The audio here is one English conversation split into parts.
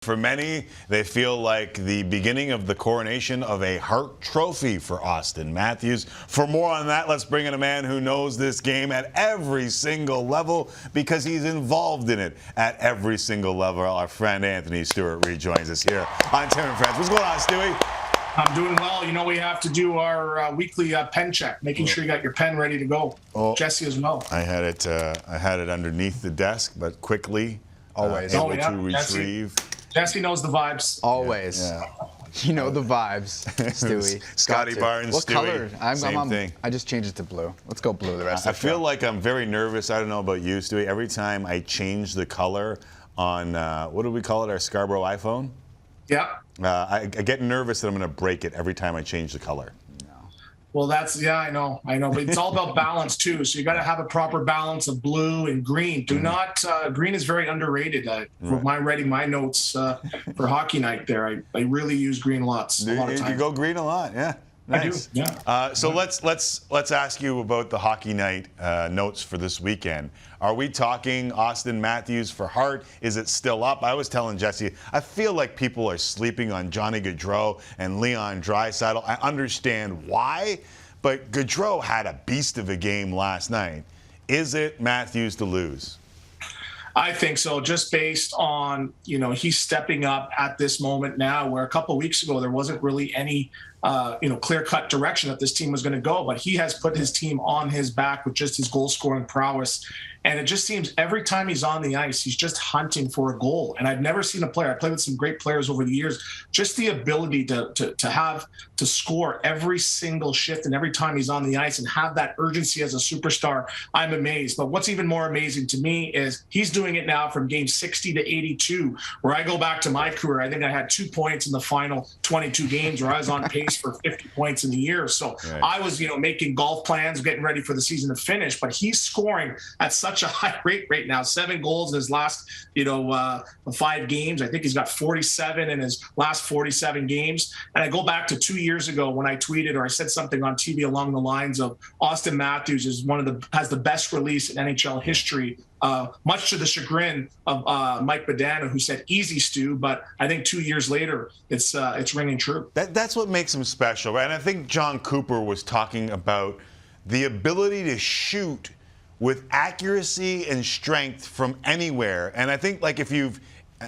For many, they feel like the beginning of the coronation of a Hart Trophy for Auston Matthews. For more on that, let's bring in a man who knows this game at every single level because he's involved in it at every single level. Our friend Anthony Stewart rejoins us here on Tim and Friends. What's going on, Stewie? I'm doing well. You know, we have to do our weekly pen check, making sure you got your pen ready to go. Jesse as well. I had it underneath the desk, but quickly always able to retrieve. Jesse knows the vibes. Always. Yeah. You know the vibes, Stewie. Scotty Barnes, what Stewie. Color? Same thing. I just changed it to blue. Let's go blue the rest of the I feel like I'm very nervous. I don't know about you, Stewie. Every time I change the color on, what do we call it, our Scarborough iPhone? Yeah. I get nervous that I'm going to break it every time I change the color. Well, I know, but it's all about balance too. So you got to have a proper balance of blue and green. Green is very underrated. When I'm writing my notes for hockey night there, I really use green lots. A lot of times. You go green a lot, yeah. Nice. I do, yeah. So let's ask you about the hockey night notes for this weekend. Are we talking Auston Matthews for Hart? Is it still up? I was telling Jesse, I feel like people are sleeping on Johnny Gaudreau and Leon Draisaitl. I understand why, but Gaudreau had a beast of a game last night. Is it Matthews to lose? I think so, just based on, he's stepping up at this moment now, where a couple of weeks ago there wasn't really any clear-cut direction that this team was going to go, but he has put his team on his back with just his goal-scoring prowess. And it just seems every time he's on the ice, he's just hunting for a goal. And I've never seen a player, I played with some great players over the years, just the ability to score every single shift and every time he's on the ice and have that urgency as a superstar. I'm amazed. But what's even more amazing to me is he's doing it now from game 60 to 82, where I go back to my career. I think I had 2 points in the final 22 games, where I was on pace for 50 points in the year. So right. I was, making golf plans, getting ready for the season to finish, but he's scoring at such a high rate right now. 7 goals in his last, 5 games. I think he's got 47 in his last 47 games. And I go back to 2 years ago when I tweeted or I said something on TV along the lines of Auston Matthews has the best release in NHL history. Much to the chagrin of Mike Boudreau, who said easy, Stu, but I think 2 years later, it's ringing true. That's what makes him special, right? And I think John Cooper was talking about the ability to shoot with accuracy and strength from anywhere. And I think, like,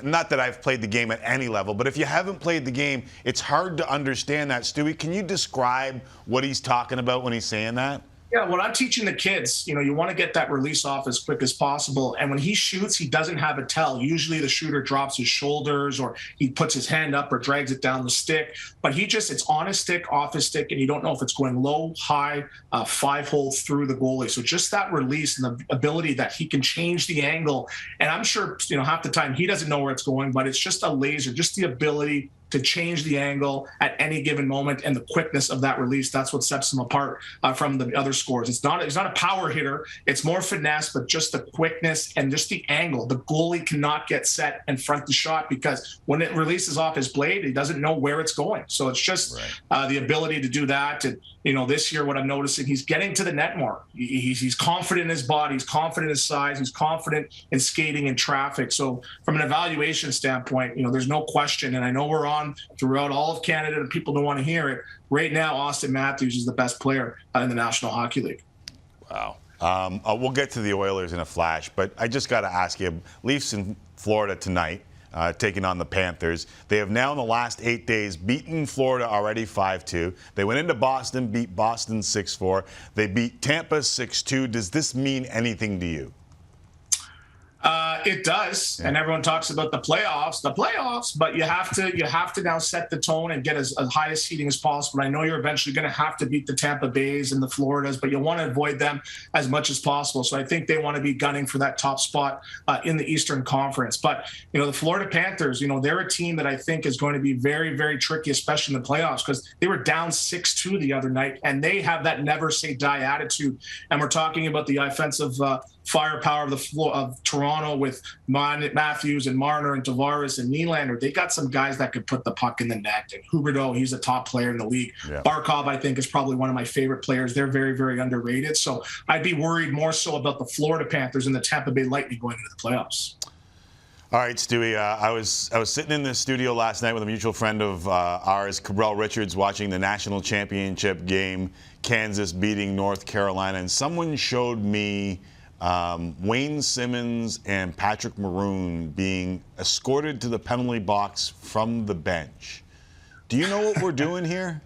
not that I've played the game at any level, but if you haven't played the game, it's hard to understand that. Stewie, can you describe what he's talking about when he's saying that? Yeah, when I'm teaching the kids, you want to get that release off as quick as possible. And when he shoots, he doesn't have a tell. Usually the shooter drops his shoulders or he puts his hand up or drags it down the stick. But it's on his stick, off his stick, and you don't know if it's going low, high, 5-hole through the goalie. So just that release and the ability that he can change the angle. And I'm sure, half the time he doesn't know where it's going, but it's just a laser, just the ability to change the angle at any given moment and the quickness of that release. That's what sets him apart from the other scores. He's not a power hitter. It's more finesse, but just the quickness and just the angle. The goalie cannot get set and front the shot because when it releases off his blade, he doesn't know where it's going. So it's just the ability to do that. And, this year what I'm noticing, he's getting to the net more. He's confident in his body. He's confident in his size. He's confident in skating in traffic. So from an evaluation standpoint, there's no question. And I know we're on throughout all of Canada and people don't want to hear it. Right now, Auston Matthews is the best player in the National Hockey League. Wow. We'll get to the Oilers in a flash, but I just got to ask you, Leafs in Florida tonight, taking on the Panthers. They have now in the last 8 days beaten Florida already 5-2. They went into Boston, beat Boston 6-4. They beat Tampa 6-2. Does this mean anything to you? It does, and everyone talks about the playoffs, but you have to now set the tone and get as high a seeding as possible. I know you're eventually going to have to beat the Tampa Bays and the Floridas, but you want to avoid them as much as possible. So I think they want to be gunning for that top spot in the Eastern Conference. But, the Florida Panthers, they're a team that I think is going to be very, very tricky, especially in the playoffs, because they were down 6-2 the other night, and they have that never say die attitude. And we're talking about the offensive firepower of Toronto with Matthews and Marner and Tavares and Nylander. They got some guys that could put the puck in the net. And Huberdeau, he's a top player in the league. Yeah. Barkov, I think, is probably one of my favorite players. They're very, very underrated. So I'd be worried more so about the Florida Panthers and the Tampa Bay Lightning going into the playoffs. All right, Stewie, I was sitting in the studio last night with a mutual friend of ours, Cabral Richards, watching the national championship game, Kansas beating North Carolina, and someone showed me Wayne Simmonds and Patrick Maroon being escorted to the penalty box from the bench. Do you know what we're doing here?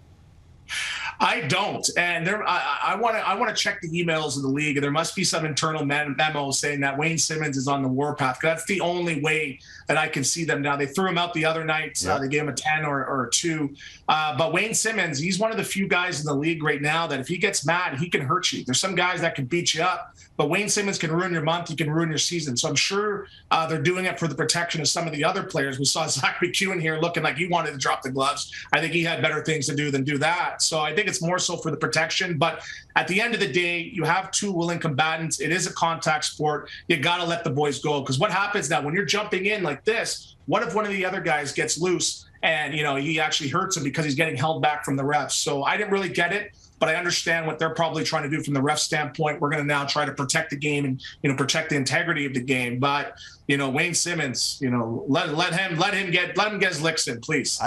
I don't, and I want to check the emails of the league. There must be some internal memo saying that Wayne Simmonds is on the warpath. That's the only way that I can see them now. They threw him out the other night. Yeah. They gave him a 10 or a 2. But Wayne Simmonds, he's one of the few guys in the league right now that if he gets mad, he can hurt you. There's some guys that can beat you up, but Wayne Simmonds can ruin your month. He can ruin your season. So I'm sure they're doing it for the protection of some of the other players. We saw Zach McEwen here looking like he wanted to drop the gloves. I think he had better things to do than do that. So I think it's more so for the protection. But at the end of the day, you have two willing combatants. It is a contact sport. You got to let the boys go. Because what happens now when you're jumping in like this, what if one of the other guys gets loose and, he actually hurts him because he's getting held back from the refs? So I didn't really get it, but I understand what they're probably trying to do from the ref standpoint. We're going to now try to protect the game and, protect the integrity of the game. But, Wayne Simmonds, let him get his licks in, please.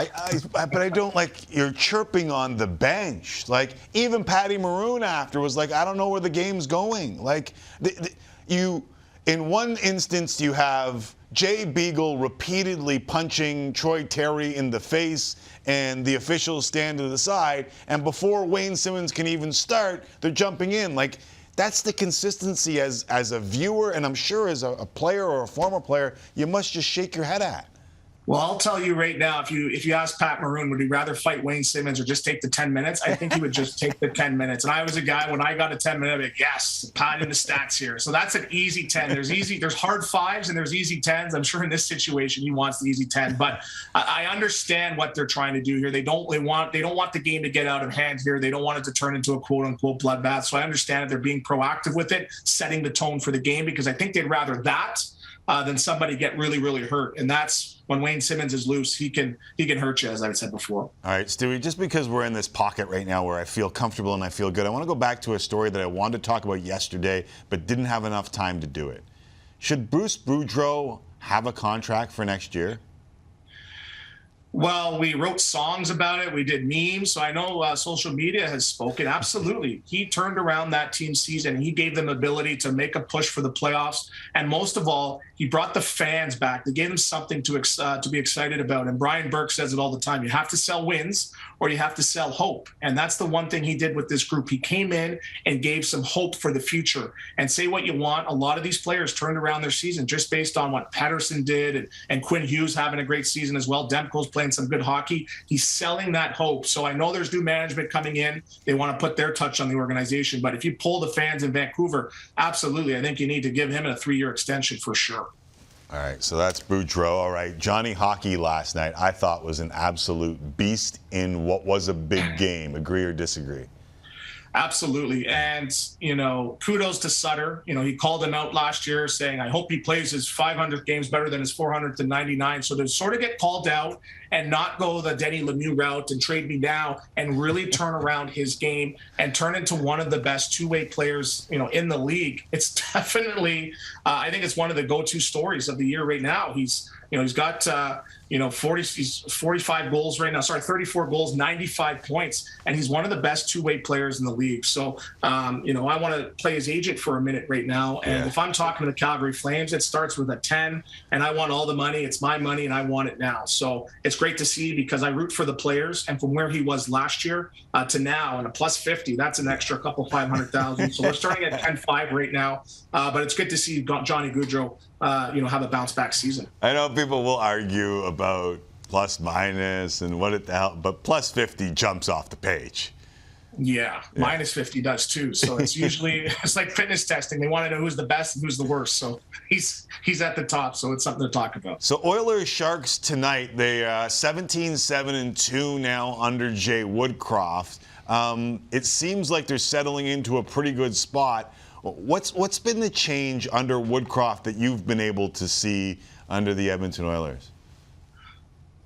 But I don't like you're chirping on the bench. Like even Patty Maroon after was like, I don't know where the game's going. Like in one instance you have Jay Beagle repeatedly punching Troy Terry in the face, and the officials stand to the side, and before Wayne Simmonds can even start, they're jumping in. Like, that's the consistency as a viewer, and I'm sure as a player or a former player, you must just shake your head at. Well, I'll tell you right now, if you ask Pat Maroon, would he rather fight Wayne Simmonds or just take the 10 minutes? I think he would just take the 10 minutes. And I was a guy, when I got a 10-minute, I'd be like, yes, Pat in the stats here. So that's an easy 10. There's hard 5s and there's easy 10s. I'm sure in this situation he wants the easy 10. But I understand what they're trying to do here. They don't want the game to get out of hand here. They don't want it to turn into a quote-unquote bloodbath. So I understand that they're being proactive with it, setting the tone for the game, because I think they'd rather that than somebody get really, really hurt. And that's when Wayne Simmonds is loose, he can hurt you, as I said before. All right, Stewie, just because we're in this pocket right now where I feel comfortable and I feel good, I want to go back to a story that I wanted to talk about yesterday but didn't have enough time to do it. Should Bruce Boudreau have a contract for next year? Well, we wrote songs about it. We did memes. So I know social media has spoken. Absolutely. He turned around that team season. He gave them ability to make a push for the playoffs. And most of all, he brought the fans back. They gave them something to be excited about. And Brian Burke says it all the time. You have to sell wins or you have to sell hope. And that's the one thing he did with this group. He came in and gave some hope for the future. And say what you want, a lot of these players turned around their season just based on what Patterson did and Quinn Hughes having a great season as well. Demko's playing some good hockey. He's selling that hope. So I know there's new management coming in. They want to put their touch on the organization. But if you pull the fans in Vancouver, absolutely, I think you need to give him a 3-year extension for sure. All right, so that's Boudreau. All right, Johnny Hockey last night I thought was an absolute beast in what was a big game. Agree or disagree? Absolutely. And, kudos to Sutter. He called him out last year saying, I hope he plays his 500th games better than his 499. So to sort of get called out and not go the Denny Lemieux route and trade me now and really turn around his game and turn into one of the best two-way players, in the league. It's definitely, I think it's one of the go-to stories of the year right now. He's got, 45 goals right now. 34 goals, 95 points. And he's one of the best two-way players in the league. So, I want to play his agent for a minute right now. And if I'm talking to the Calgary Flames, it starts with a 10 and I want all the money. It's my money and I want it now. So it's great to see because I root for the players, and from where he was last year to now and a plus 50, that's an extra couple 500,000. So we're starting at 10-5 right now. But it's good to see Johnny Gaudreau, have a bounce back season. I know people will argue about plus minus and what the hell, but plus 50 jumps off the page. Yeah, minus 50 does too. So it's usually, it's like fitness testing. They want to know who's the best and who's the worst. So he's at the top. So it's something to talk about. So Oilers Sharks tonight, they 17-7-2 now under Jay Woodcroft. It seems like they're settling into a pretty good spot. What's been the change under Woodcroft that you've been able to see under the Edmonton Oilers?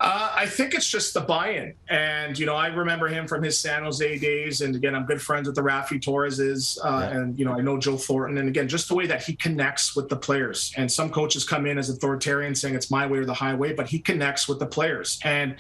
I I think it's just the buy-in. And, I remember him from his San Jose days. And again, I'm good friends with the Rafi Torreses. And, I know Joe Thornton. And again, just the way that he connects with the players. And some coaches come in as authoritarian saying it's my way or the highway, but he connects with the players. And,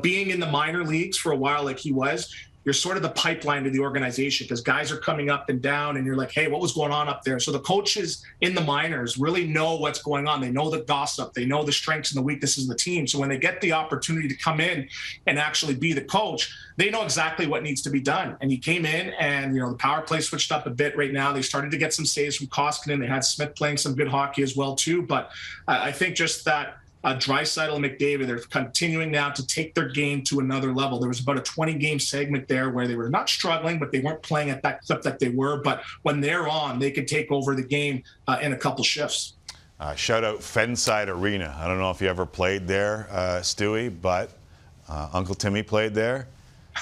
being in the minor leagues for a while like he was, you're sort of the pipeline to the organization because guys are coming up and down and you're like, hey, what was going on up there? So the coaches in the minors really know what's going on. They know the gossip. They know the strengths and the weaknesses of the team. So when they get the opportunity to come in and actually be the coach, they know exactly what needs to be done. And he came in and, the power play switched up a bit right now. They started to get some saves from Koskinen. They had Smith playing some good hockey as well, too. But I think just that Draisaitl and McDavid, they're continuing now to take their game to another level. There was about a 20-game segment there where they were not struggling, but they weren't playing at that clip that they were. But when they're on, they can take over the game in a couple shifts. Shout out Fenside Arena. I don't know if you ever played there, Stewie, but Uncle Timmy played there.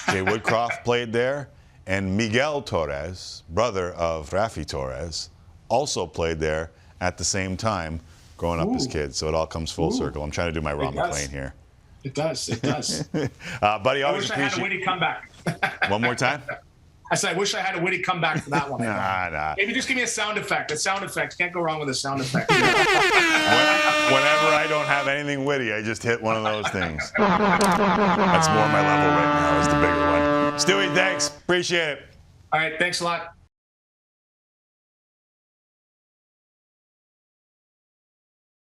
Jay Woodcroft played there. And Miguel Torres, brother of Rafi Torres, also played there at the same time growing up as kids. So it all comes full circle. I'm trying to do my Ron McLean here. It does. It does. Buddy, I wish I had a witty comeback. One more time? I said, I wish I had a witty comeback for that one. Nah. Maybe just give me a sound effect. A sound effect. Can't go wrong with a sound effect. Whenever I don't have anything witty, I just hit one of those things. That's more my level right now is the bigger one. Stewie, thanks. Appreciate it. All right. Thanks a lot.